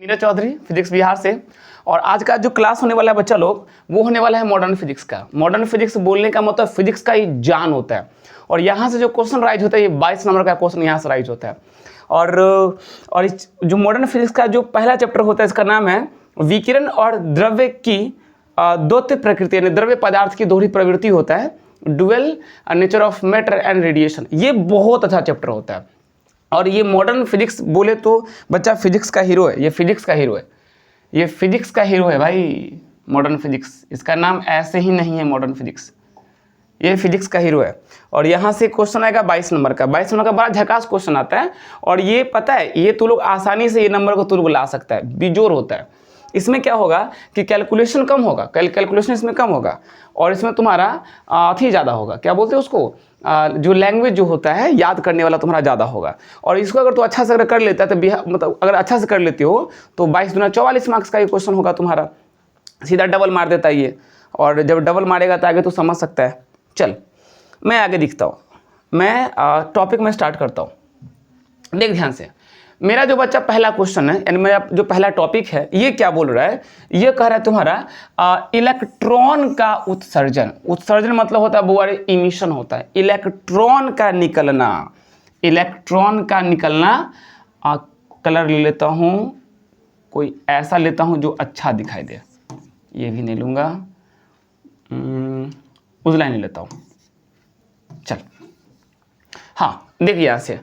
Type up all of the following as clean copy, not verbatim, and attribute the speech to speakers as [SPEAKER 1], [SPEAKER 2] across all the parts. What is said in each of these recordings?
[SPEAKER 1] Neeraj Chaudhary physics Bihar से। और आज का जो क्लास होने वाला है बच्चा लोग, वो होने वाला है मॉडर्न फिजिक्स का। मॉडर्न फिजिक्स बोलने का मतलब फिजिक्स का ही जान होता है। और यहाँ से जो क्वेश्चन राइज होता है, ये 22 नंबर का क्वेश्चन यहाँ से राइज होता है। और जो मॉडर्न फिजिक्स का जो पहला चैप्टर होता है, इसका नाम है विकिरण और द्रव्य की द्वैत प्रकृति, यानी द्रव्य पदार्थ की दोहरी प्रवृत्ति होता है, dual nature of matter and radiation. ये बहुत अच्छा चैप्टर होता है। और ये मॉडर्न फिजिक्स बोले तो बच्चा फिजिक्स का हीरो है, ये फिजिक्स का हीरो है, ये फिजिक्स का हीरो है भाई मॉडर्न फिजिक्स। इसका नाम ऐसे ही नहीं है मॉडर्न फिजिक्स, ये फिजिक्स का हीरो है। और यहाँ से क्वेश्चन आएगा 22 नंबर का। 22 नंबर का बड़ा झकास क्वेश्चन आता है। और ये पता है, ये तू लोग आसानी से ये नंबर को तू लोग ला सकता है, बिजोर होता है। इसमें क्या होगा कि कैलकुलेशन कम होगा, कैलकुलेशन इसमें कम होगा, और इसमें तुम्हारा अथी ज़्यादा होगा, क्या बोलते हैं उसको, जो लैंग्वेज जो होता है याद करने वाला तुम्हारा ज़्यादा होगा। और इसको अगर तो अच्छा से अगर कर लेता है तो मतलब अगर अच्छा से कर लेते हो तो 22 दूना 44 मार्क्स का ये क्वेश्चन होगा तुम्हारा, सीधा डबल मार देता है ये। और जब डबल मारेगा तो आगे तो समझ सकता है। चल मैं आगे दिखता हूँ, मैं टॉपिक में स्टार्ट करता हूँ। देख ध्यान से, मेरा जो बच्चा पहला क्वेश्चन है, यानी मेरा जो पहला टॉपिक है, ये क्या बोल रहा है, ये कह रहा है तुम्हारा इलेक्ट्रॉन का उत्सर्जन। उत्सर्जन मतलब होता है बुआरे इमिशन होता है, इलेक्ट्रॉन का निकलना, इलेक्ट्रॉन का निकलना। कलर ले लेता हूँ, कोई ऐसा लेता हूँ जो अच्छा दिखाई दे, ये भी नहीं लूँगा, उजला नहीं लेता हूँ। चल हाँ देखिए यहाँ से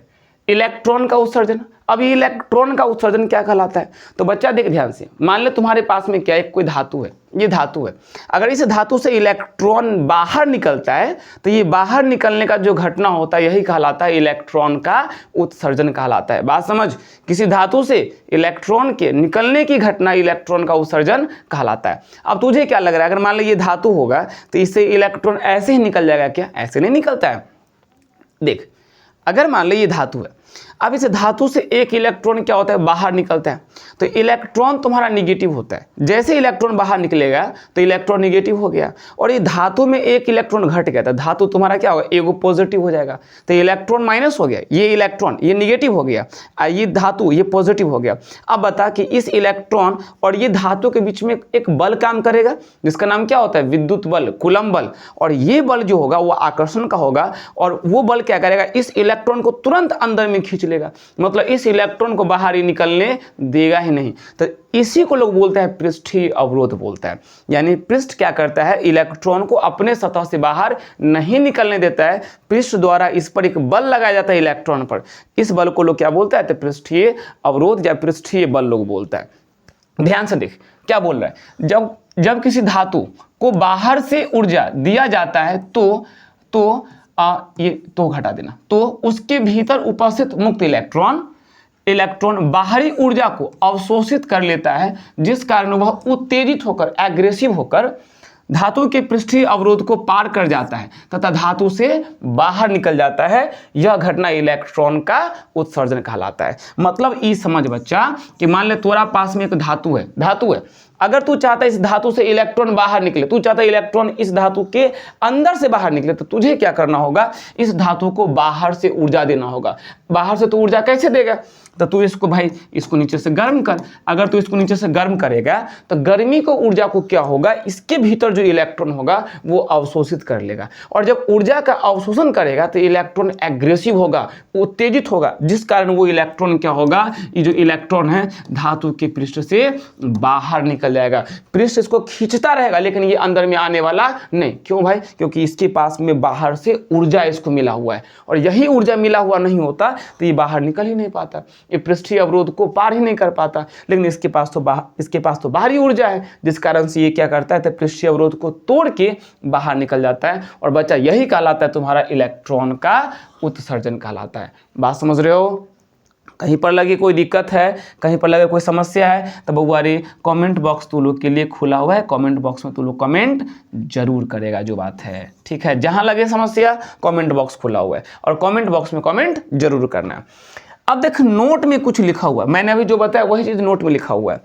[SPEAKER 1] इलेक्ट्रॉन का उत्सर्जन। अब ये इलेक्ट्रॉन का उत्सर्जन क्या कहलाता है, तो बच्चा देख ध्यान से, मान ले तुम्हारे पास में क्या एक कोई धातु है, ये धातु है। अगर इस धातु से इलेक्ट्रॉन बाहर निकलता है तो ये बाहर निकलने का जो घटना होता है यही कहलाता है इलेक्ट्रॉन का उत्सर्जन कहलाता है। बात समझ, किसी धातु से इलेक्ट्रॉन के निकलने की घटना इलेक्ट्रॉन का उत्सर्जन कहलाता है। अब तुझे क्या लग रहा है, अगर मान लो ये धातु होगा तो इससे इलेक्ट्रॉन ऐसे ही निकल जाएगा क्या? ऐसे नहीं निकलता है। देख, अगर मान लो ये धातु है, अब इस धातु से एक इलेक्ट्रॉन क्या होता है, बाहर निकलता है, तो इलेक्ट्रॉन तुम्हारा निगेटिव होता है। जैसे इलेक्ट्रॉन बाहर निकलेगा तो इलेक्ट्रॉन निगेटिव हो गया। और ये धातु में एक इलेक्ट्रॉन घट गया था, धातु तुम्हारा क्या होगा, एगो पॉजिटिव हो जाएगा, तो इलेक्ट्रॉन माइनस हो गया, ये इलेक्ट्रॉन ये निगेटिव हो गया, ये धातु ये पॉजिटिव हो गया। अब बता कि इस इलेक्ट्रॉन और ये धातु के बीच में एक बल काम करेगा, जिसका नाम क्या होता है, विद्युत बल, कूलम बल। और ये बल जो होगा वो आकर्षण का होगा, और वो बल क्या करेगा, इस इलेक्ट्रॉन को तुरंत अंदर में खींच लेगा, मतलब इस इलेक्ट्रॉन को बाहर ही निकलने देगा ही नहीं। तो इसी को लोग बोलते हैं पृष्ठीय अवरोध बोलता है। यानी पृष्ठ क्या करता है, इलेक्ट्रॉन को अपने सतह से बाहर नहीं निकलने देता है। पृष्ठ द्वारा इस पर एक बल लगाया जाता है इलेक्ट्रॉन पर, इस बल को लोग क्या बोलते हैं, तो पृष्ठीय अवरोध या पृष्ठीय बल लोग बोलता है। ध्यान से देख क्या बोल रहा है, जब किसी धातु को बाहर से ऊर्जा दिया जाता है तो ये तो घटा देना, तो उसके भीतर उपस्थित मुक्त इलेक्ट्रॉन बाहरी ऊर्जा को अवशोषित कर लेता है, जिस कारण वह उत्तेजित होकर, एग्रेसिव होकर धातु के पृष्ठीय अवरोध को पार कर जाता है तथा धातु से बाहर निकल जाता है। यह घटना इलेक्ट्रॉन का उत्सर्जन कहलाता है। मतलब ये समझ बच्चा कि मान ले तुम्हारा पास में एक धातु है, अगर तू चाहता है इस धातु से इलेक्ट्रॉन बाहर निकले, तू चाहता है इलेक्ट्रॉन इस धातु के अंदर से बाहर निकले, तो तुझे क्या करना होगा, इस धातु को बाहर से ऊर्जा देना होगा। बाहर से तो ऊर्जा कैसे देगा, तो तू इसको भाई इसको नीचे से गर्म कर। अगर तू इसको नीचे से गर्म करेगा तो गर्मी को ऊर्जा को क्या होगा, इसके भीतर जो इलेक्ट्रॉन होगा वो अवशोषित कर लेगा। और जब ऊर्जा का अवशोषण करेगा तो इलेक्ट्रॉन एग्रेसिव होगा, उत्तेजित होगा, जिस कारण वो इलेक्ट्रॉन क्या होगा, ये जो इलेक्ट्रॉन है धातु के पृष्ठ से बाहर निकल जाएगा। पृष्ठ इसको खींचता रहेगा लेकिन ये अंदर में आने वाला नहीं। क्यों भाई, क्योंकि इसके पास में बाहर से ऊर्जा इसको मिला हुआ है, और यही ऊर्जा मिला हुआ नहीं होता तो ये बाहर निकल ही नहीं पाता, ये पृष्ठीय अवरोध को पार ही नहीं कर पाता। लेकिन इसके पास तो बाहरी ऊर्जा है, जिस कारण से ये क्या करता है, तो पृष्ठीय अवरोध को तोड़ के बाहर निकल जाता है। और बच्चा यही कहलाता है तुम्हारा इलेक्ट्रॉन का उत्सर्जन कहलाता है। बात समझ रहे हो? कहीं पर लगे कोई दिक्कत है, कहीं पर लगे कोई समस्या है, तो बउआ रे कमेंट बॉक्स तू लोग के लिए खुला हुआ है, कमेंट बॉक्स में तू लोग कमेंट जरूर करेगा जो बात है, ठीक है। जहां लगे समस्या कमेंट बॉक्स खुला हुआ है, और कमेंट बॉक्स में कमेंट जरूर करना है। अब देख नोट में कुछ लिखा हुआ है, मैंने अभी जो बताया वही चीज नोट में लिखा हुआ है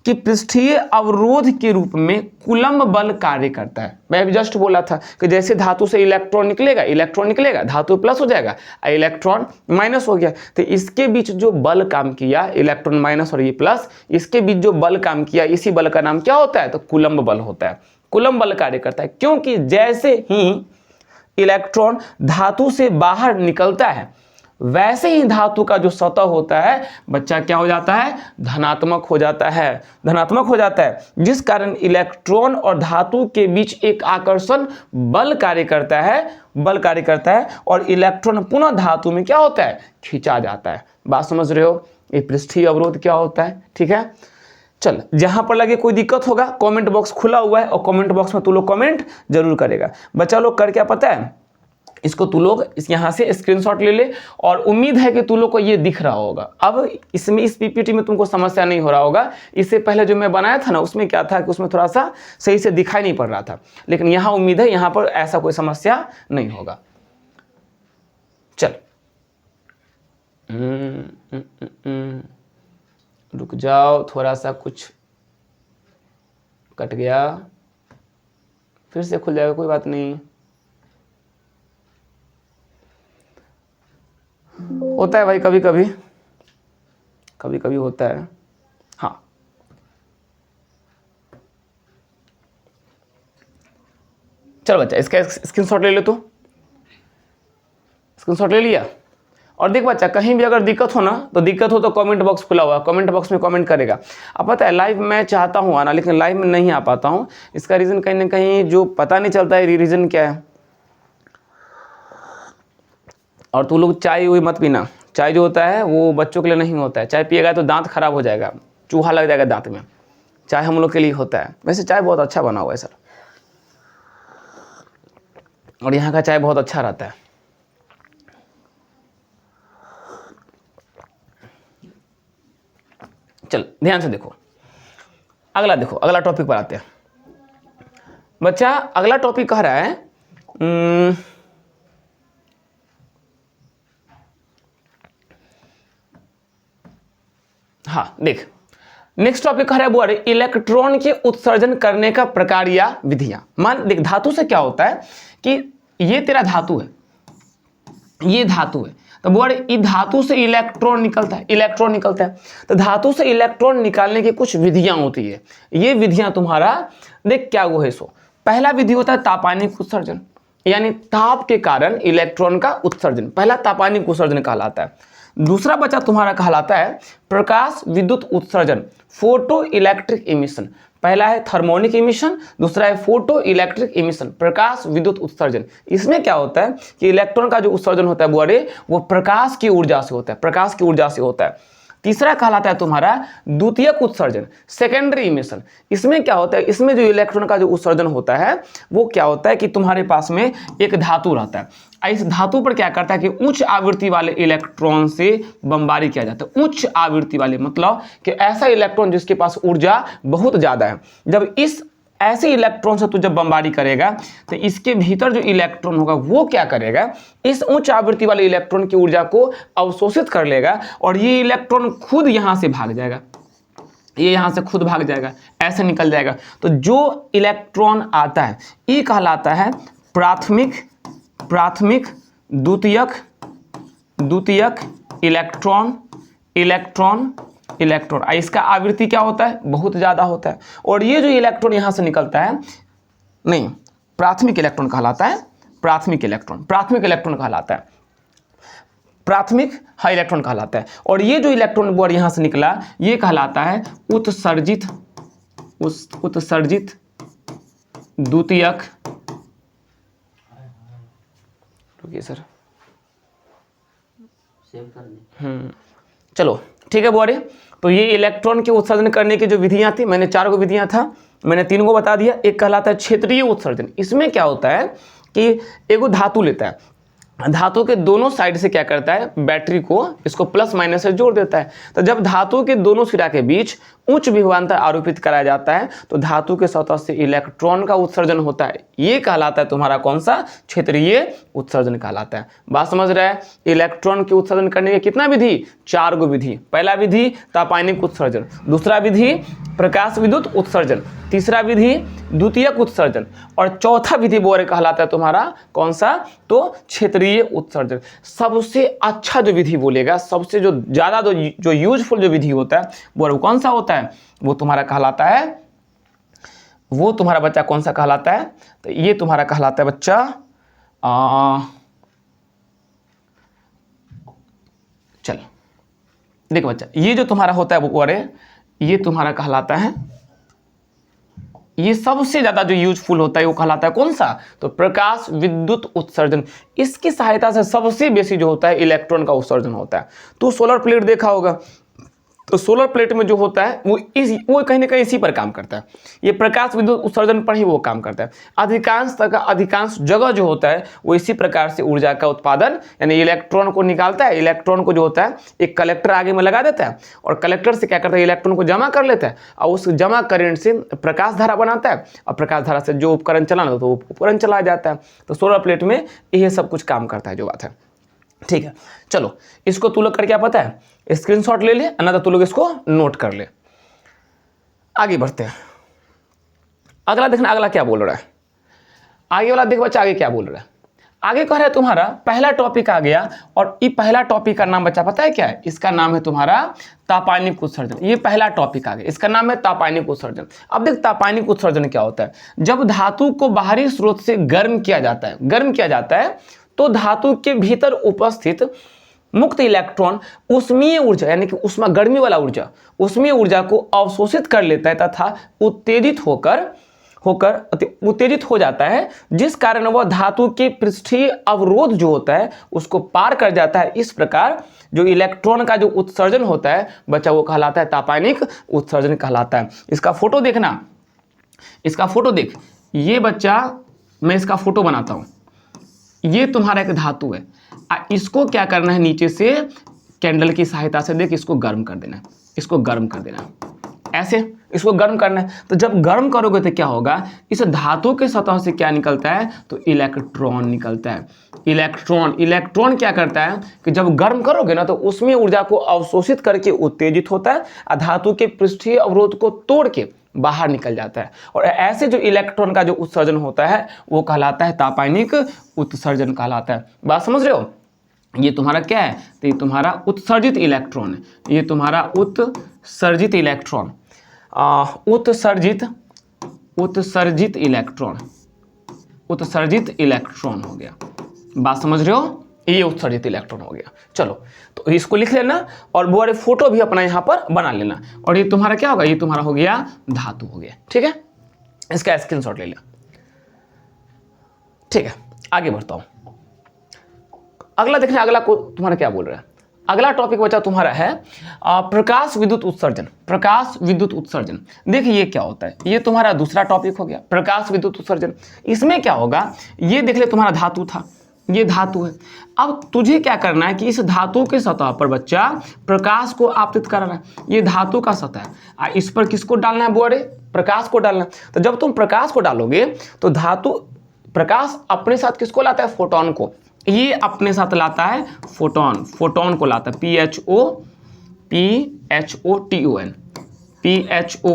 [SPEAKER 1] कि पृष्ठीय अवरोध के रूप में कूलम्ब बल कार्य करता है। मैं अभी जस्ट बोला था कि जैसे धातु से इलेक्ट्रॉन निकलेगा, धातु प्लस हो जाएगा, इलेक्ट्रॉन माइनस हो गया, तो इसके बीच जो बल काम किया, इलेक्ट्रॉन माइनस और ये प्लस, इसके बीच जो बल काम किया, इसी बल का नाम क्या होता है? तो कूलम्ब बल होता है। कूलम्ब बल कार्य करता है क्योंकि जैसे ही इलेक्ट्रॉन धातु से बाहर निकलता है वैसे ही धातु का जो सतह होता है बच्चा क्या हो जाता है? धनात्मक हो जाता है, जिस कारण इलेक्ट्रॉन और धातु के बीच एक आकर्षण बल कार्य करता है और इलेक्ट्रॉन पुनः धातु में क्या होता है? खींचा जाता है। बात समझ रहे हो? ये पृष्ठीय अवरोध क्या होता है? ठीक है, चल जहां पर लगे कोई दिक्कत होगा कमेंट बॉक्स खुला हुआ है और कमेंट बॉक्स में तू लोग कमेंट जरूर करेगा। बच्चा लोग कर क्या पता है, इसको तू लोग यहाँ से स्क्रीनशॉट ले ले और उम्मीद है कि तू लोग को ये दिख रहा होगा। अब इसमें इस पीपीटी में तुमको समस्या नहीं हो रहा होगा। इससे पहले जो मैं बनाया था ना उसमें क्या था कि उसमें थोड़ा सा सही से दिखाई नहीं पड़ रहा था, लेकिन यहाँ उम्मीद है यहाँ पर ऐसा कोई समस्या नहीं होगा। चल रुक जाओ, थोड़ा सा कुछ कट गया, फिर से खुल जाएगा, कोई बात नहीं, होता है भाई, कभी कभी होता है। हाँ चल बच्चा इसका स्क्रीनशॉट ले लो, तो स्क्रीनशॉट ले लिया। और देख बच्चा कहीं भी अगर दिक्कत हो ना तो कमेंट बॉक्स खुला हुआ है, कमेंट बॉक्स में कमेंट करेगा। अब पता है लाइव मैं चाहता हूँ आना, लेकिन लाइव में नहीं आ पाता हूँ। इसका रीज़न कहीं ना कहीं जो पता नहीं चलता है रीज़न क्या है। और तू लोग चाय हुई मत पीना, चाय जो होता है वो बच्चों के लिए नहीं होता है। चाय पिएगा तो दांत खराब हो जाएगा, चूहा लग जाएगा दांत में। चाय हम लोग के लिए होता है। वैसे चाय बहुत अच्छा बना हुआ है सर, और यहाँ का चाय बहुत अच्छा रहता है। चल ध्यान से देखो, अगला टॉपिक पर आते हैं। बच्चा अगला टॉपिक कह रहा है हाँ देख, नेक्स्ट टॉपिक कह रहा है वो इलेक्ट्रॉन के उत्सर्जन करने का प्रकार या विधियां। मान देख धातु से क्या होता है कि ये तेरा धातु है, ये धातु है, तो बोल इस धातु से इलेक्ट्रॉन निकलता है, तो धातु से इलेक्ट्रॉन निकालने की कुछ विधियां होती है। ये विधियां तुम्हारा देख क्या वो है। सो पहला विधि होता है तापानिक उत्सर्जन, यानी ताप के कारण इलेक्ट्रॉन का उत्सर्जन, पहला तापानिक उत्सर्जन कहलाता है। दूसरा बच्चा तुम्हारा कहलाता है प्रकाश विद्युत उत्सर्जन, फोटो इलेक्ट्रिक इमिशन। पहला है थर्मोनिक इमिशन, दूसरा है फोटो इलेक्ट्रिक इमिशन, प्रकाश विद्युत उत्सर्जन। इसमें क्या होता है कि इलेक्ट्रॉन का जो उत्सर्जन होता है वो प्रकाश की ऊर्जा से होता है, तीसरा कहलाता है तुम्हारा द्वितीयक उत्सर्जन, सेकेंडरी इमिशन। इसमें क्या होता है, इसमें जो इलेक्ट्रॉन का जो उत्सर्जन होता है वो क्या होता है कि तुम्हारे पास में एक धातु रहता है, इस धातु पर क्या करता है कि उच्च आवृत्ति वाले इलेक्ट्रॉन से बमबारी किया जाता है। उच्च आवृत्ति वाले मतलब कि ऐसा इलेक्ट्रॉन जिसके पास ऊर्जा बहुत ज्यादा है। जब इस ऐसे इलेक्ट्रॉन से तू जब बमबारी करेगा तो इसके भीतर जो इलेक्ट्रॉन होगा वो क्या करेगा, इस उच्च आवृत्ति वाले इलेक्ट्रॉन की ऊर्जा को अवशोषित कर लेगा और ये इलेक्ट्रॉन खुद यहां से भाग जाएगा, ये यहां से खुद भाग जाएगा, ऐसे निकल जाएगा। तो जो इलेक्ट्रॉन आता है ये कहलाता है प्राथमिक द्वितीयक इलेक्ट्रॉन। इसका आवृत्ति क्या होता है, बहुत ज्यादा होता है। और ये जो इलेक्ट्रॉन यहां से निकलता है, नहीं प्राथमिक इलेक्ट्रॉन कहलाता है, प्राथमिक इलेक्ट्रॉन कहलाता है, इलेक्ट्रॉन कहलाता है। और ये जो इलेक्ट्रॉन बोर्ड यहां से निकला ये कहलाता है उत्सर्जित द्वितीयक। रुकिए सर, चलो ठीक है बोरे। तो ये इलेक्ट्रॉन के उत्सर्जन करने की जो विधियां थी, मैंने 4 विधियां था, मैंने 3 को बता दिया। एक कहलाता है क्षेत्रीय उत्सर्जन। इसमें क्या होता है कि एगो धातु लेता है, धातु के दोनों साइड से क्या करता है, बैटरी को इसको प्लस माइनस से जोड़ देता है। तो जब धातु के दोनों सिरा के बीच उच्च विभवांतर आरोपित कराया जाता है तो धातु के सतह से इलेक्ट्रॉन का उत्सर्जन होता है। ये कहलाता है तुम्हारा कौन सा, क्षेत्रीय उत्सर्जन कहलाता है। बात समझ रहा है। इलेक्ट्रॉन के उत्सर्जन करने की कितना विधि, 4 गो विधि। पहला विधि तापायनिक उत्सर्जन, दूसरा विधि प्रकाश विद्युत उत्सर्जन, तीसरा विधि द्वितीयक उत्सर्जन और चौथा विधि बोरे कहलाता है तुम्हारा कौन सा, तो क्षेत्रीय उत्सर्जन। सबसे अच्छा जो विधि बोलेगा, सबसे जो ज़्यादा जो यूजफुल जो विधि होता है वो कौन सा होता है, वो तुम्हारा कहलाता है, वो तुम्हारा बच्चा कौन सा कहलाता है, तो ये तुम्हारा कहलाता है बच्चा चल देखो बच्चा, ये जो तुम्हारा होता है वो ये तुम्हारा कहलाता है, ये सबसे ज्यादा जो यूजफुल होता है वो कहलाता है कौन सा, तो प्रकाश विद्युत उत्सर्जन। इसकी सहायता से सबसे बेसी जो होता है इलेक्ट्रॉन का उत्सर्जन होता है। तो सोलर प्लेट देखा होगा, तो सोलर प्लेट में जो होता है वो कहीं ना कहीं इसी पर काम करता है, ये प्रकाश विद्युत उत्सर्जन पर ही वो काम करता है। अधिकांश जगह जो होता है वो इसी प्रकार से ऊर्जा का उत्पादन, यानी इलेक्ट्रॉन को निकालता है। इलेक्ट्रॉन को जो होता है एक कलेक्टर आगे में लगा देता है और कलेक्टर से क्या करता है, इलेक्ट्रॉन को जमा कर लेता है और उस जमा करंट से प्रकाश धारा बनाता है और प्रकाश धारा से जो उपकरण चलाना तो वो उपकरण चला जाता है। तो सोलर प्लेट में यह सब कुछ काम करता है, जो बात है। ठीक है, चलो इसको तू लोग कर क्या पता है, स्क्रीनशॉट ले ले, अन्यथा तू लोग इसको नोट कर ले। आगे बढ़ते हैं, अगला देखना अगला क्या बोल रहा है। आगे वाला देख बच्चा आगे क्या बोल रहा है। आगे कह रहा है तुम्हारा पहला टॉपिक आ गया और ये पहला टॉपिक का नाम बच्चा पता है क्या है, इसका नाम है तुम्हारा तापायनिक उत्सर्जन। ये पहला टॉपिक आ गया, इसका नाम है तापायनिक उत्सर्जन। अब देख तापायनिक उत्सर्जन क्या होता है, जब धातु को बाहरी स्रोत से गर्म किया जाता है, तो धातु के भीतर उपस्थित मुक्त इलेक्ट्रॉन उष्मीय ऊर्जा, यानी कि उष्मा गर्मी वाला ऊर्जा, उष्मीय ऊर्जा को अवशोषित कर लेता है तथा उत्तेजित हो जाता है, जिस कारण वह धातु के पृष्ठीय अवरोध जो होता है उसको पार कर जाता है। इस प्रकार जो इलेक्ट्रॉन का जो उत्सर्जन होता है बच्चा वो कहलाता है तापायनिक उत्सर्जन कहलाता है। इसका फोटो देखना, इसका फोटो देख, ये बच्चा मैं इसका फोटो बनाता हूं, ये तुम्हारा एक धातु है, इसको क्या करना है, नीचे से कैंडल की सहायता से देख इसको गर्म कर देना है, इसको गर्म कर देना है, ऐसे इसको गर्म करना है। तो जब गर्म करोगे तो क्या होगा, इस धातु के सतह से क्या निकलता है, तो इलेक्ट्रॉन निकलता है। इलेक्ट्रॉन क्या करता है कि जब गर्म करोगे ना तो उसमें ऊर्जा को अवशोषित करके उत्तेजित होता है और धातु के पृष्ठीय अवरोध को तोड़ के बाहर निकल जाता है। और ऐसे जो इलेक्ट्रॉन का जो उत्सर्जन होता है वो कहलाता है तापायनिक उत्सर्जन कहलाता है। बात समझ रहे हो। ये तुम्हारा क्या है, तो ये तुम्हारा उत्सर्जित इलेक्ट्रॉन है, ये तुम्हारा उत्सर्जित इलेक्ट्रॉन, उत्सर्जित इलेक्ट्रॉन हो गया। बात समझ रहे हो, ये उत्सर्जित इलेक्ट्रॉन हो गया। चलो तो इसको लिख लेना और वो फोटो भी अपना यहाँ पर बना लेना। और ये तुम्हारा क्या होगा, ये तुम्हारा हो गया धातु हो गया। ठीक है, इसका स्क्रीनशॉट ले लिया। ठीक है, आगे बढ़ता हूं। अगला देखना, अगला को तुम्हारा क्या बोल रहा है। अगला टॉपिक बचा तुम्हारा है प्रकाश विद्युत उत्सर्जन। प्रकाश विद्युत उत्सर्जन, देखिए ये क्या होता है, ये तुम्हारा दूसरा टॉपिक हो गया प्रकाश विद्युत उत्सर्जन। इसमें क्या होगा, ये देख ले तुम्हारा धातु था, ये धातु है। अब तुझे क्या करना है कि इस धातु के सतह पर बच्चा प्रकाश को आपतित करना है। ये धातु का सतह है, इस पर किसको डालना है, बोरे प्रकाश को डालना है। तो जब तुम प्रकाश को डालोगे तो धातु प्रकाश अपने साथ किसको लाता है, फोटोन को। ये अपने साथ लाता है फोटोन को लाता है, PHO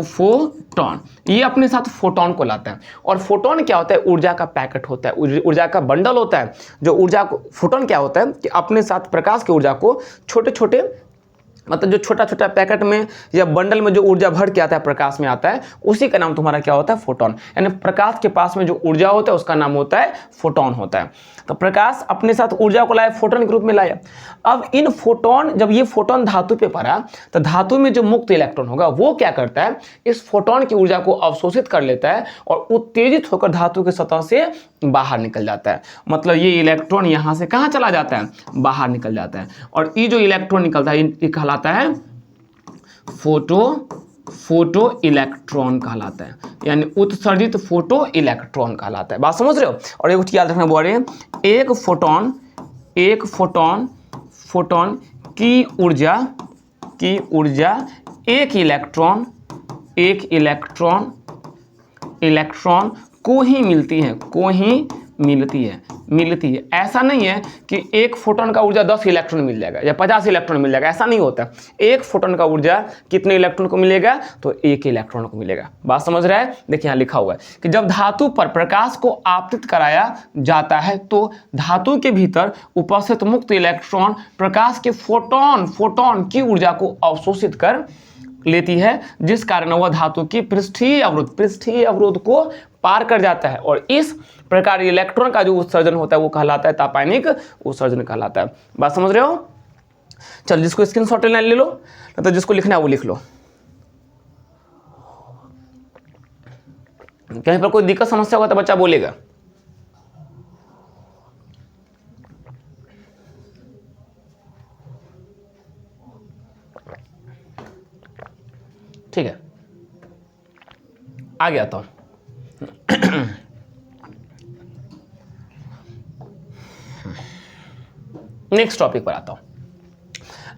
[SPEAKER 1] फोटोन, ये अपने साथ फोटोन को लाता है। और फोटोन क्या होता है, ऊर्जा का पैकेट होता है, ऊर्जा का बंडल होता है। जो ऊर्जा को फोटोन क्या होता है कि अपने साथ प्रकाश की ऊर्जा को छोटे छोटे, मतलब जो छोटा छोटा पैकेट में या बंडल में जो ऊर्जा भर के आता है प्रकाश में आता है, उसी का नाम तुम्हारा क्या होता है, फोटोन। यानी प्रकाश के पास में जो ऊर्जा होता है उसका नाम होता है फोटोन होता है। तो प्रकाश अपने साथ ऊर्जा को लाया, फोटोन के रूप में लाया। अब इन फोटोन, जब ये फोटोन धातु पे पड़ा तो धातु में जो मुक्त इलेक्ट्रॉन होगा वो क्या करता है, इस फोटोन की ऊर्जा को अवशोषित कर लेता है और उत्तेजित होकर धातु के सतह से बाहर निकल जाता है। मतलब ये इलेक्ट्रॉन यहाँ से कहाँ चला जाता है, बाहर निकल जाता है। और ये जो इलेक्ट्रॉन निकलता है ये कहलाता है फोटो इलेक्ट्रॉन कहलाता है, यानी उत्सर्जित फोटो इलेक्ट्रॉन कहलाता है। बात समझ रहे हो। और एक याद रखना बोल रहे हैं, एक फोटोन एक फोटोन की ऊर्जा एक इलेक्ट्रॉन को ही मिलती है। ऐसा नहीं है कि एक फोटोन का ऊर्जा 10 इलेक्ट्रॉन मिल जाएगा या 50 इलेक्ट्रॉन मिल जाएगा, ऐसा नहीं होता। एक फोटोन का ऊर्जा कितने इलेक्ट्रॉन को मिलेगा? तो एक इलेक्ट्रॉन को मिलेगा। बात समझ रहा है? देखिए यहाँ लिखा हुआ है कि जब धातु पर प्रकाश को आपतित कराया जाता है तो धातु के भीतर उपस्थित मुक्त इलेक्ट्रॉन प्रकाश के फोटोन की ऊर्जा को अवशोषित कर लेती है, जिस कारण वह धातु की पृष्ठीय अवरोध को पार कर जाता है और इस प्रकार इलेक्ट्रॉन का जो उत्सर्जन होता है वो कहलाता है तापायनिक उत्सर्जन कहलाता है। बात समझ रहे हो? चल, जिसको स्क्रीनशॉट लेना ले लो, तो जिसको लिखना है वो लिख लो। कहीं पर कोई दिक्कत समस्या होगा तो बच्चा बोलेगा। ठीक है, आगे आता हूं। नेक्स्ट टॉपिक पर आता हूं।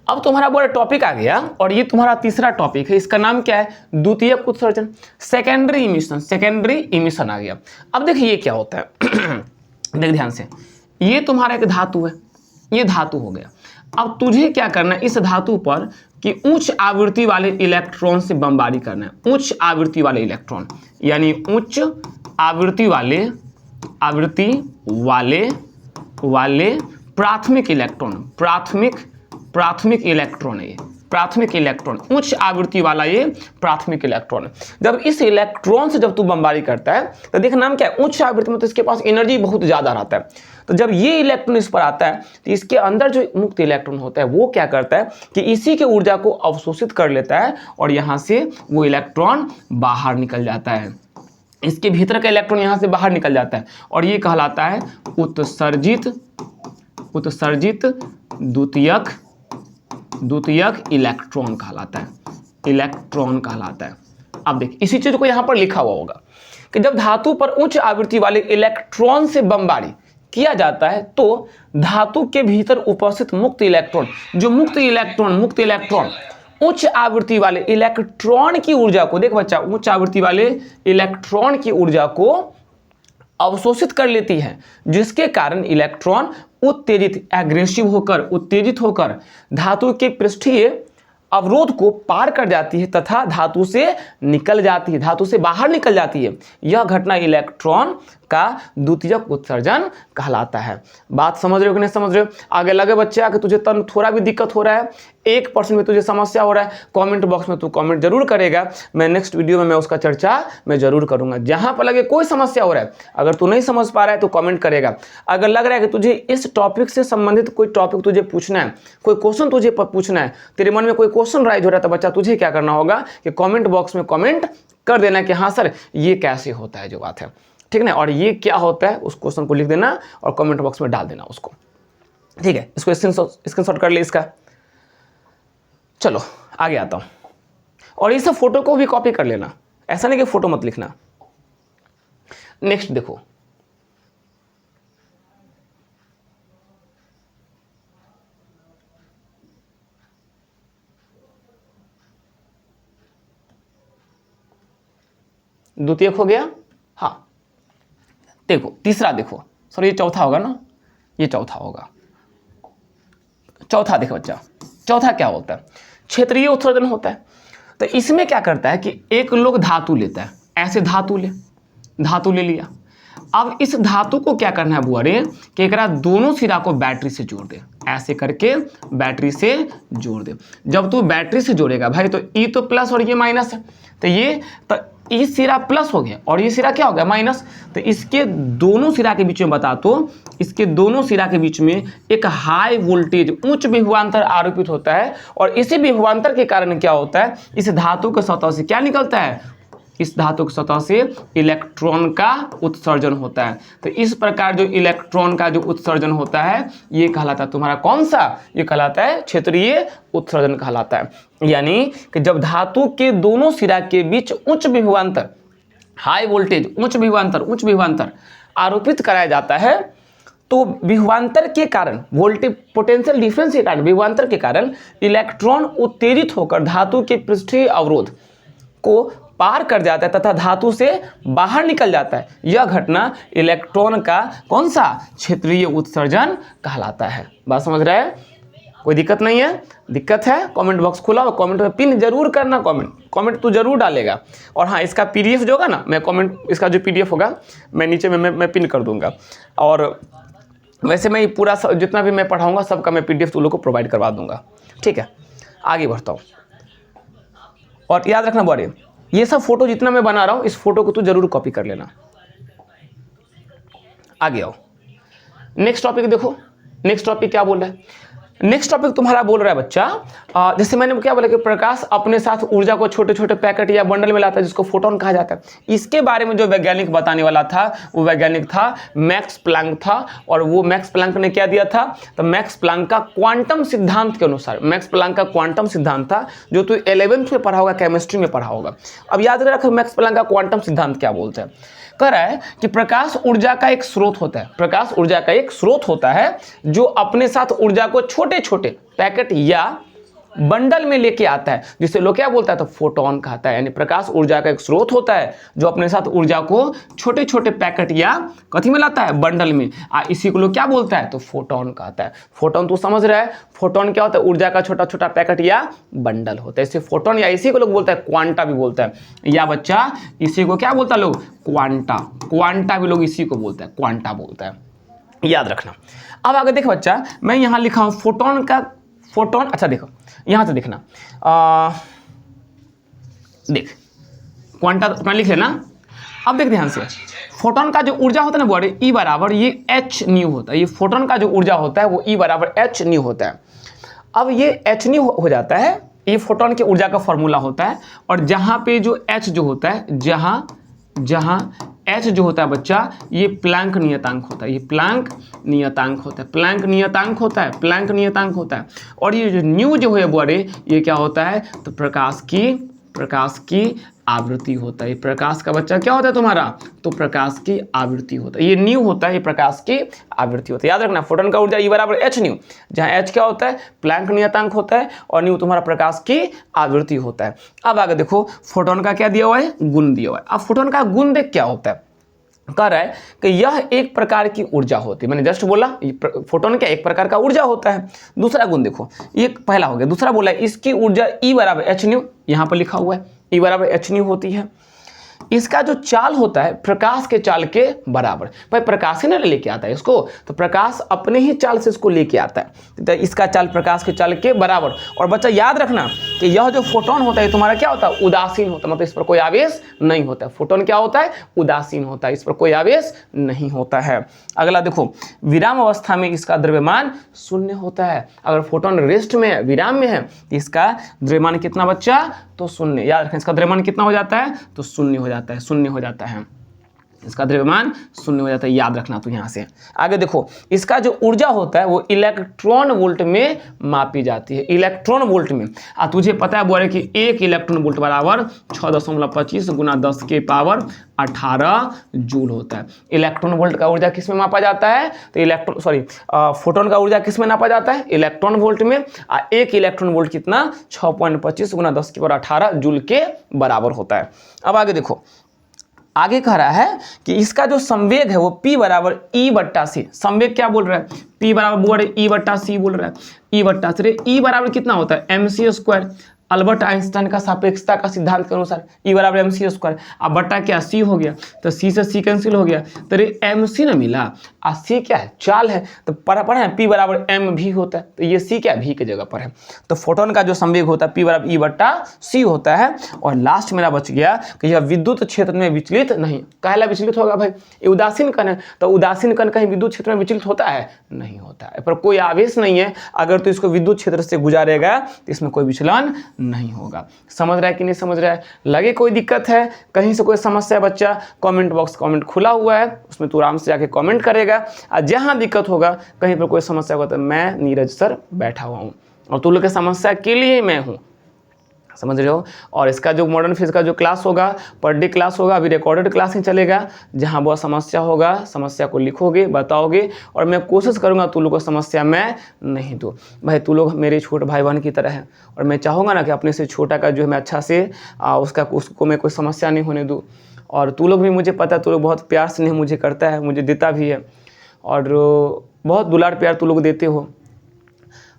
[SPEAKER 1] अब तुम्हारा बड़ा टॉपिक आ गया और ये तुम्हारा तीसरा टॉपिक है। इसका नाम क्या है? द्वितीयक उत्सर्जन, सेकेंडरी इमिशन आ गया। अब देखिए ये क्या होता है। देख ध्यान से, ये तुम्हारा एक धातु है, ये धातु हो गया। अब तुझे क्या करना है, इस धातु पर कि उच्च आवृत्ति वाले इलेक्ट्रॉन से बमबारी करना है। उच्च आवृत्ति वाले इलेक्ट्रॉन यानी उच्च आवृत्ति वाले प्राथमिक इलेक्ट्रॉन है ये प्राथमिक इलेक्ट्रॉन, उच्च आवृत्ति वाला ये प्राथमिक इलेक्ट्रॉन है। जब इस इलेक्ट्रॉन से जब तू बमबारी करता है तो देख नाम क्या है? उच्च आवृत्ति में, तो इसके पास एनर्जी बहुत ज्यादा रहता है। तो जब ये इलेक्ट्रॉन इस पर आता है तो इसके अंदर जो मुक्त इलेक्ट्रॉन होता है वो क्या करता है कि इसी के ऊर्जा को अवशोषित कर लेता है और यहां से वो इलेक्ट्रॉन बाहर निकल जाता है। इसके भीतर का इलेक्ट्रॉन यहां से बाहर निकल जाता है और ये कहलाता है उत्सर्जित द्वितीयक इलेक्ट्रॉन कहलाता है। अब देख, इसी चीज को यहां पर लिखा हुआ होगा कि जब धातु पर उच्च आवृत्ति वाले इलेक्ट्रॉन से बमबारी किया जाता है तो धातु के भीतर उपस्थित मुक्त इलेक्ट्रॉन उच्च आवृत्ति वाले इलेक्ट्रॉन की ऊर्जा को, देख बच्चा, उच्च आवृत्ति वाले इलेक्ट्रॉन की ऊर्जा को अवशोषित कर लेती है, जिसके कारण इलेक्ट्रॉन उत्तेजित होकर धातु के पृष्ठीय अवरोध को पार कर जाती है तथा धातु से बाहर निकल जाती है। यह घटना इलेक्ट्रॉन का द्वितीयक उत्सर्जन कहलाता है। बात समझ रहे हो कि नहीं समझ रहे हो? आगे लगे बच्चे आगे तुझे थोड़ा भी दिक्कत हो रहा है, 1% में तुझे समस्या हो रहा है, कमेंट बॉक्स में तू कमेंट जरूर करेगा। मैं नेक्स्ट वीडियो में मैं उसका चर्चा मैं जरूर करूंगा। जहां पर लगे कोई समस्या हो रहा है, अगर तू नहीं समझ पा रहा है तो कमेंट करेगा। अगर लग रहा है कि तुझे इस टॉपिक से संबंधित कोई टॉपिक तुझे पूछना है, कोई क्वेश्चन तुझे पूछना है, तेरे मन में कोई क्वेश्चन राइज हो रहा है, तो बच्चा तुझे क्या करना होगा कि कमेंट बॉक्स में कमेंट कर देना कि हाँ सर ये कैसे होता है, जो बात है, ठीक है ना, और ये क्या होता है उस क्वेश्चन को लिख देना और कमेंट बॉक्स में डाल देना उसको, ठीक है। इसको स्क्रीनशॉट कर ले इसका। चलो आगे आता हूं, और इस फोटो को भी कॉपी कर लेना, ऐसा नहीं कि फोटो मत लिखना। नेक्स्ट देखो, द्वितीयक हो गया। हाँ देखो तीसरा, देखो सर ये चौथा होगा ना, ये चौथा होगा। चौथा देखो बच्चा, चौथा क्या होता है? क्षेत्रीय उत्सर्जन होता है। तो इसमें क्या करता है कि एक लोग धातु लेता है, ऐसे धातु ले लिया। अब इस धातु को क्या करना है बुआ रे कि एकरा दोनों सिरा को बैटरी से जोड़ दे, ऐसे करके बैटरी से जोड़ दे। जब तू बैटरी से जोड़ेगा भाई तो ई तो प्लस और ये माइनस है, तो ये ई सिरा प्लस हो गया और ये सिरा क्या हो गया माइनस। तो इसके दोनों सिरा के बीच में बता तो इसके दोनों सिरा के बीच में एक हाई वोल्टेज उच्च विभवांतर आरोपित होता है और इसी विभवांतर के कारण क्या होता है, इस धातु के सतह से क्या निकलता है, इस धातु की सतह से इलेक्ट्रॉन का उत्सर्जन होता है। तो इस प्रकार जो इलेक्ट्रॉन का जो उत्सर्जन होता है ये कहलाता है तुम्हारा कौन सा, ये कहलाता है क्षेत्रीय उत्सर्जन कहलाता है। यानी कि जब धातु के दोनों सिरा के बीच उच्च विभवांतर हाई वोल्टेज उच्च विभवांतर आरोपित कराया जाता है तो विभवांतर के कारण, वोल्टेज पोटेंशियल डिफरेंस के कारण, विभवांतर के कारण इलेक्ट्रॉन उत्तेजित होकर धातु के पृष्ठीय अवरोध को पार कर जाता है तथा धातु से बाहर निकल जाता है। यह घटना इलेक्ट्रॉन का कौन सा क्षेत्रीय उत्सर्जन कहलाता है। बात समझ रहे हैं? कोई दिक्कत नहीं है? दिक्कत है? कमेंट बॉक्स खुला हो, कमेंट में पिन जरूर करना, कमेंट तो जरूर डालेगा। और हाँ, इसका पीडीएफ जो होगा ना, मैं कमेंट, इसका जो पीडीएफ होगा मैं नीचे में मैं पिन कर दूंगा। और वैसे मैं पूरा जितना भी मैं पढ़ाऊंगा सबका मैं पीडीएफ तुम लोग को प्रोवाइड करवा दूंगा। ठीक है, आगे बढ़ता हूँ। और याद रखना बड़े, ये सब फोटो जितना मैं बना रहा हूँ, इस फोटो को तू जरूर कॉपी कर लेना। आगे आओ, नेक्स्ट टॉपिक देखो। नेक्स्ट टॉपिक क्या बोल रहा है? नेक्स्ट टॉपिक तुम्हारा बोल रहा है बच्चा, जैसे मैंने क्या बोला कि प्रकाश अपने साथ ऊर्जा को छोटे छोटे पैकेट या बंडल में लाता है, जिसको फोटोन कहा जाता है। इसके बारे में जो वैज्ञानिक बताने वाला था वो वैज्ञानिक था मैक्स प्लैंक था। और वो मैक्स प्लैंक ने क्या दिया था? तो मैक्स प्लैंक का क्वांटम सिद्धांत के अनुसार, मैक्स प्लैंक का क्वांटम सिद्धांत था जो तू 11th में पढ़ा होगा, केमिस्ट्री में पढ़ा होगा। अब याद रख मैक्स प्लैंक का क्वांटम सिद्धांत क्या बोलते हैं। कह रहा है कि प्रकाश ऊर्जा का एक स्रोत होता है, प्रकाश ऊर्जा का एक स्रोत होता है जो अपने साथ ऊर्जा को छोटे छोटे पैकेट या बंडल में लेके आता है, जिसे लोग क्या बोलता है? तो फोटोन कहता है। यानी प्रकाश ऊर्जा का एक स्रोत होता है जो अपने साथ ऊर्जा को छोटे छोटे पैकेट या कथी में लाता है? बंडल में। इसी को लोग क्या बोलता है? तो फोटोन कहता है। फोटोन तू समझ रहा है? फोटोन क्या होता है? ऊर्जा का छोटा छोटा पैकेट या बंडल होता है। इसे फोटोन या इसी को लोग बोलता है क्वांटा भी बोलता है। या बच्चा इसी को क्या बोलता है लोग? क्वांटा। क्वांटा भी लोग इसी को बोलता है, क्वांटा बोलता है, याद रखना। अब आगे देख बच्चा, मैं यहाँ लिखा हूँ फोटोन का, फोटोन। अच्छा देखो यहां से देखना, देख क्वांटा अपना लिख लेना। अब देख ध्यान से, फोटोन का जो ऊर्जा होता है ना बड़े, ई बराबर ये एच न्यू होता है। ये फोटोन का जो ऊर्जा होता है वो ई बराबर एच न्यू होता है। अब ये एच न्यू हो जाता है, ये फोटोन की ऊर्जा का फॉर्मूला होता है। और जहां पे जो एच जो होता है, जहां एच जो होता है बच्चा, ये प्लैंक नियतांक होता है। ये प्लैंक नियतांक होता है, प्लैंक नियतांक होता है, प्लैंक नियतांक होता है। और ये जो न्यू जो है बड़े, ये क्या होता है? तो प्रकाश की आवृत्ति होता है। प्रकाश का बच्चा क्या होता है तुम्हारा? तो प्रकाश की आवृत्ति होता है। ये न्यू होता है, ये प्रकाश की आवृत्ति होता है। याद रखना, फोटोन का ऊर्जा ई बराबर एच न्यू, जहां एच क्या होता है? प्लैंक नियतांक होता है, और न्यू तुम्हारा प्रकाश की आवृत्ति होता है। अब आगे देखो, फोटोन का क्या दिया हुआ है? गुण दिया हुआ है। अब फोटोन का गुण देख क्या होता है। कह रहा है कि यह एक प्रकार की ऊर्जा होती है। मैंने जस्ट बोला फोटोन क्या एक प्रकार का ऊर्जा होता है। दूसरा गुण देखो, ये पहला हो गया। दूसरा बोला इसकी ऊर्जा ई बराबर एच न्यू, यहां पर लिखा हुआ है ई बराबर एच न्यू होती है। इसका जो चाल होता है प्रकाश के चाल के बराबर। भाई प्रकाश ही ना लेके आता है इसको, तो प्रकाश अपने ही चाल से इसको लेके आता है। तो इसका चाल प्रकाश के चाल के बराबर। और बच्चा याद रखना कि यह जो फोटोन होता है तुम्हारा क्या होता है? उदासीन होता है, मतलब इस पर कोई आवेश नहीं होता है। फोटोन क्या होता है? उदासीन होता है, इस पर कोई आवेश नहीं होता है। अगला देखो, विराम अवस्था में इसका द्रव्यमान शून्य होता है। अगर फोटोन रेस्ट में है, विराम में है, तो इसका द्रव्यमान कितना बच्चा? तो शून्य। याद रखें, इसका द्रव्यमान कितना हो जाता है? तो शून्य हो जाता है, शून्य हो जाता है। इसका द्रव्यमान शून्य हो जाता है, याद रखना। तो यहां से आगे देखो, इसका जो ऊर्जा होता है वो इलेक्ट्रॉन वोल्ट में मापी जाती है, इलेक्ट्रॉन वोल्ट में। तुझे पता है बोले कि 1 इलेक्ट्रॉन वोल्ट बराबर 6.25 गुना 10 के पावर 18 जूल होता है। इलेक्ट्रॉन वोल्ट का ऊर्जा किस में मापा जाता है? तो फोटोन का ऊर्जा किस में नापा जाता है? इलेक्ट्रॉन वोल्ट में। 1 इलेक्ट्रॉन वोल्ट कितना? 6.25 गुना 10 के पावर 18 जूल के बराबर होता है। अब आगे देखो, आगे कह रहा है कि इसका जो संवेग है वो P बराबर E बट्टा C। संवेग क्या बोल रहा है? P बराबर बोल रहे E बट्टा C बोल रहा है। E बट्टा C, E बराबर कितना होता है? mc square. अल्बर्ट आइंस्टाइन का सापेक्षता का सिद्धांत के अनुसार E बराबर mc स्क्वायर। अब बट्टा क्या? C हो गया, तो C से C कैंसिल हो गया, तो mc ना मिला, और C क्या है? चाल है। तो पढ़ा है P बराबर m भी होता है, तो ये C क्या है? V के जगह पर है। तो फोटोन का जो संवेग होता है P बराबर E बट्टा C होता है। और लास्ट मेरा बच गया कि यह विद्युत क्षेत्र में विचलित नहीं। काहेला विचलित होगा भाई? ये उदासीन कण है, तो उदासीन कण कहीं विद्युत क्षेत्र में विचलित होता है? नहीं होता है, पर कोई आवेश नहीं है। अगर तो इसको विद्युत क्षेत्र से गुजारेगा तो इसमें कोई विचलन नहीं होगा। समझ रहा है कि नहीं समझ रहा है? लगे कोई दिक्कत है, कहीं से कोई समस्या है बच्चा, कमेंट बॉक्स कमेंट खुला हुआ है, उसमें तू आराम से जाके कमेंट करेगा। और जहां दिक्कत होगा, कहीं पर कोई समस्या होगा, तो मैं नीरज सर बैठा हुआ हूं और तू लोग की समस्या के लिए मैं हूं। समझ रहे हो। और इसका जो मॉडर्न फिजिक्स का जो क्लास होगा, पर डे क्लास होगा, अभी रिकॉर्डेड क्लास ही चलेगा, जहां बहुत समस्या होगा, समस्या को लिखोगे, बताओगे, और मैं कोशिश करूंगा तू लोग को समस्या मैं नहीं दूँ। भाई तू लोग मेरे छोटे भाई बहन की तरह है, और मैं चाहूँगा ना कि अपने से छोटा का जो है मैं अच्छा से उसको मैं कोई समस्या नहीं होने दूँ। और तू लोग भी, मुझे पता है तू लोग बहुत प्यार स्नेह मुझे करता है, मुझे देता भी है, और बहुत दुलार प्यार तू लोग देते हो।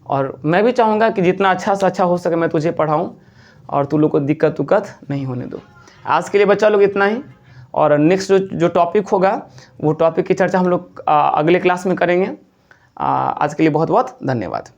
[SPEAKER 1] और मैं भी चाहूँगा कि जितना अच्छा से अच्छा हो सके मैं तुझे पढ़ाऊँ, और तू लोग को दिक्कत नहीं होने दो। आज के लिए बच्चा लोग इतना ही, और नेक्स्ट जो टॉपिक होगा वो टॉपिक की चर्चा हम लोग अगले क्लास में करेंगे। आज के लिए बहुत बहुत धन्यवाद।